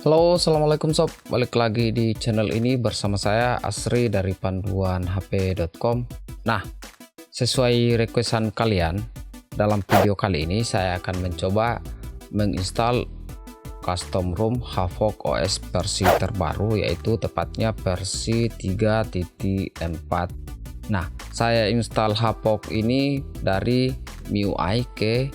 Halo, assalamualaikum sob. Balik lagi di channel ini bersama saya Asri dari panduanhp.com. Nah, sesuai requestan kalian, dalam video kali ini saya akan mencoba menginstal custom ROM Havoc OS versi terbaru, yaitu tepatnya versi 3.4. Nah, saya install Havoc ini dari MIUI ke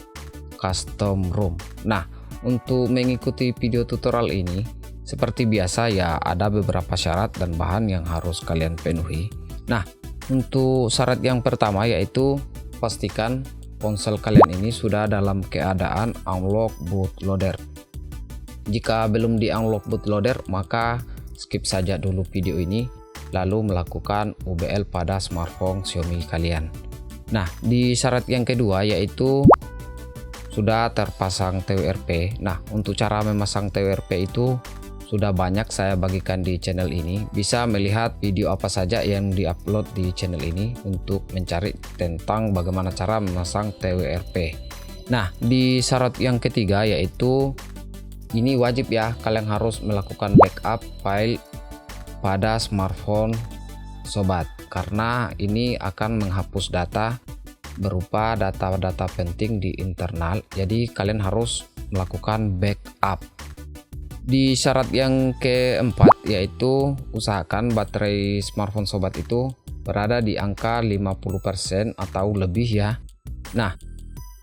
custom ROM. Nah, untuk mengikuti video tutorial ini, seperti biasa ya ada beberapa syarat dan bahan yang harus kalian penuhi. Nah, untuk syarat yang pertama yaitu pastikan ponsel kalian ini sudah dalam keadaan unlock bootloader. Jika belum di unlock bootloader, maka skip saja dulu video ini lalu melakukan UBL pada smartphone Xiaomi kalian. Nah, di syarat yang kedua yaitu sudah terpasang TWRP. Nah, untuk cara memasang TWRP itu sudah banyak saya bagikan di channel ini. Bisa melihat video apa saja yang diupload di channel ini untuk mencari tentang bagaimana cara memasang TWRP. Nah, di syarat yang ketiga yaitu ini wajib ya, kalian harus melakukan backup file pada smartphone sobat, karena ini akan menghapus data berupa data-data penting di internal, jadi kalian harus melakukan backup. Di syarat yang keempat yaitu usahakan baterai smartphone sobat itu berada di angka 50% atau lebih ya. Nah,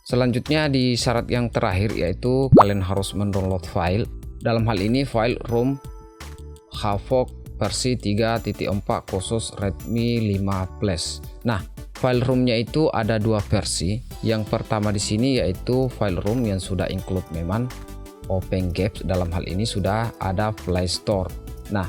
selanjutnya di syarat yang terakhir yaitu kalian harus mendownload file. Dalam hal ini file ROM Havoc versi 3.4 khusus Redmi 5 Plus. Nah, file ROM-nya itu ada dua versi. Yang pertama di sini yaitu file ROM yang sudah include memang OpenGapes, dalam hal ini sudah ada Play Store. Nah,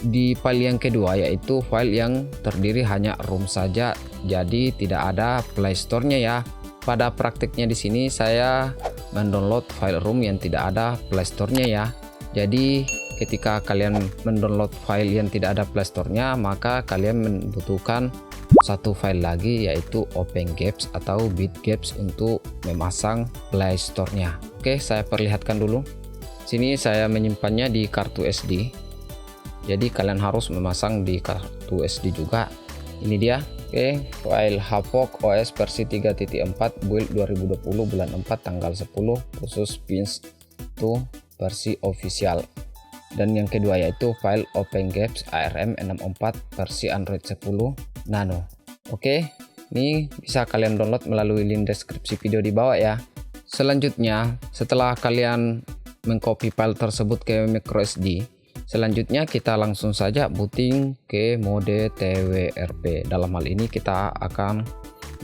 di file yang kedua yaitu file yang terdiri hanya ROM saja, jadi tidak ada Play Store-nya ya. Pada praktiknya di sini saya mendownload file ROM yang tidak ada Play Store-nya ya. Jadi ketika kalian mendownload file yang tidak ada Play Store-nya, maka kalian membutuhkan satu file lagi yaitu OpenGapes atau BitGapes untuk memasang Play Store-nya. Oke, saya perlihatkan dulu. Sini saya menyimpannya di kartu SD. Jadi kalian harus memasang di kartu SD juga. Ini dia. Oke, file Havoc OS versi 3.4 build 2020 bulan 4 tanggal 10 khusus pins to versi official. Dan yang kedua yaitu file OpenGapes ARM64 versi Android 10 Nano. Oke, ini bisa kalian download melalui link deskripsi video di bawah ya. Selanjutnya, setelah kalian mengcopy file tersebut ke microSD, selanjutnya kita langsung saja booting ke mode TWRP. Dalam hal ini kita akan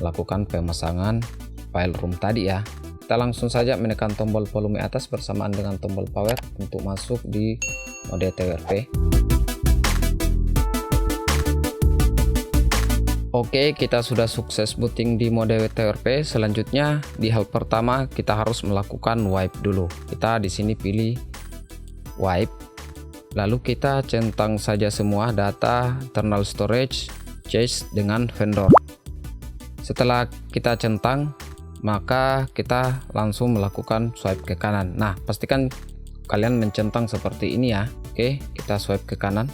melakukan pemasangan file ROM tadi ya. Kita langsung saja menekan tombol volume atas bersamaan dengan tombol power untuk masuk di mode TWRP. Oke, kita sudah sukses booting di mode TWRP. Selanjutnya di hal pertama kita harus melakukan wipe dulu. Kita di sini pilih wipe. Lalu kita centang saja semua data internal storage, cache dengan vendor. Setelah kita centang, maka kita langsung melakukan swipe ke kanan. Nah, pastikan kalian mencentang seperti ini ya. Oke, kita swipe ke kanan.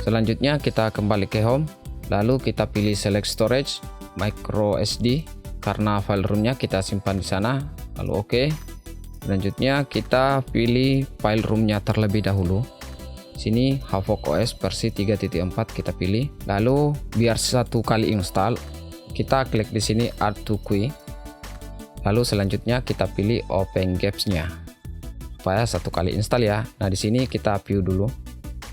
Selanjutnya kita kembali ke home, lalu kita pilih select storage micro SD karena file ROM-nya kita simpan di sana. Lalu oke. Selanjutnya kita pilih file ROM-nya terlebih dahulu. Sini Havoc OS versi 3.4 kita pilih. Lalu biar satu kali install, kita klik di sini add to queue. Lalu selanjutnya kita pilih OpenGapes-nya supaya satu kali install ya. Nah, di sini kita view dulu.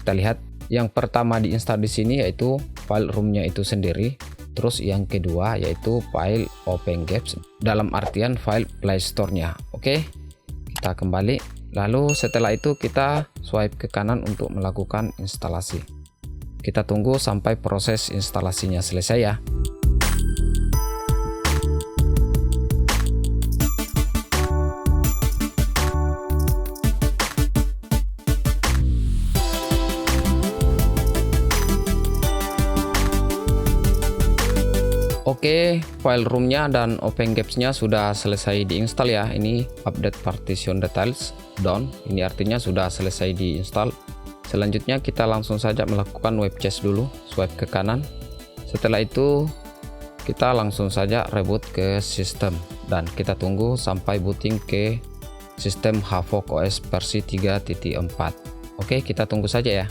Kita lihat yang pertama diinstal di sini yaitu file ROM-nya itu sendiri. Terus yang kedua yaitu file OpenGapes dalam artian file Play Store-nya. Oke. Kita kembali. Lalu setelah itu kita swipe ke kanan untuk melakukan instalasi. Kita tunggu sampai proses instalasinya selesai ya. Oke, file roomnya dan OpenGapes-nya sudah selesai diinstal ya. Ini update partition details done. Ini artinya sudah selesai diinstal. Selanjutnya kita langsung saja melakukan web chest dulu, swipe ke kanan. Setelah itu kita langsung saja reboot ke sistem dan kita tunggu sampai booting ke sistem Havok OS versi 3.4. Oke, kita tunggu saja ya.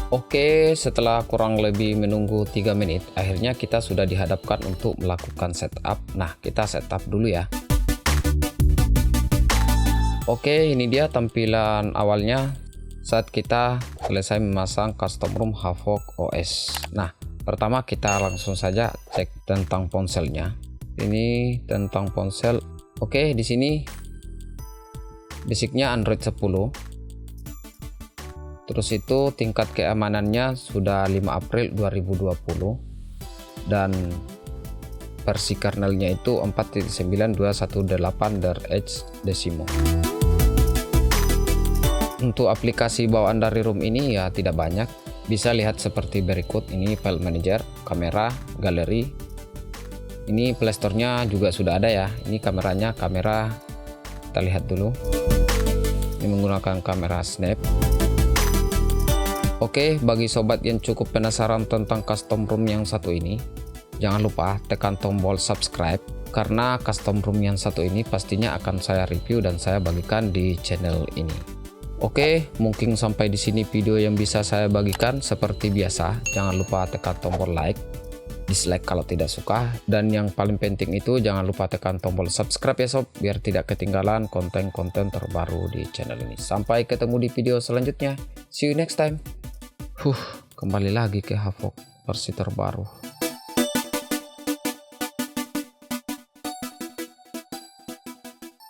Oke, setelah kurang lebih menunggu 3 menit, akhirnya kita sudah dihadapkan untuk melakukan setup. Nah, kita setup dulu ya. Oke, ini dia tampilan awalnya saat kita selesai memasang custom ROM Havok OS. Nah, pertama kita langsung saja cek tentang ponselnya. Ini tentang ponsel. Oke, di sini basicnya Android 10. Terus itu tingkat keamanannya sudah 5 April 2020 dan versi kernelnya itu 4.9.218/H. Untuk aplikasi bawaan dari ROM ini ya tidak banyak, bisa lihat seperti berikut. Ini file manager, kamera, galeri. Ini playstore-nya juga sudah ada ya. Ini kameranya, kamera kita lihat dulu. Ini menggunakan kamera snap. Oke, bagi sobat yang cukup penasaran tentang custom ROM yang satu ini, jangan lupa tekan tombol subscribe karena custom ROM yang satu ini pastinya akan saya review dan saya bagikan di channel ini. Oke, mungkin sampai di sini video yang bisa saya bagikan. Seperti biasa, jangan lupa tekan tombol like, dislike kalau tidak suka, dan yang paling penting itu jangan lupa tekan tombol subscribe ya sob, biar tidak ketinggalan konten-konten terbaru di channel ini. Sampai ketemu di video selanjutnya. See you next time. Kembali lagi ke Havok versi terbaru.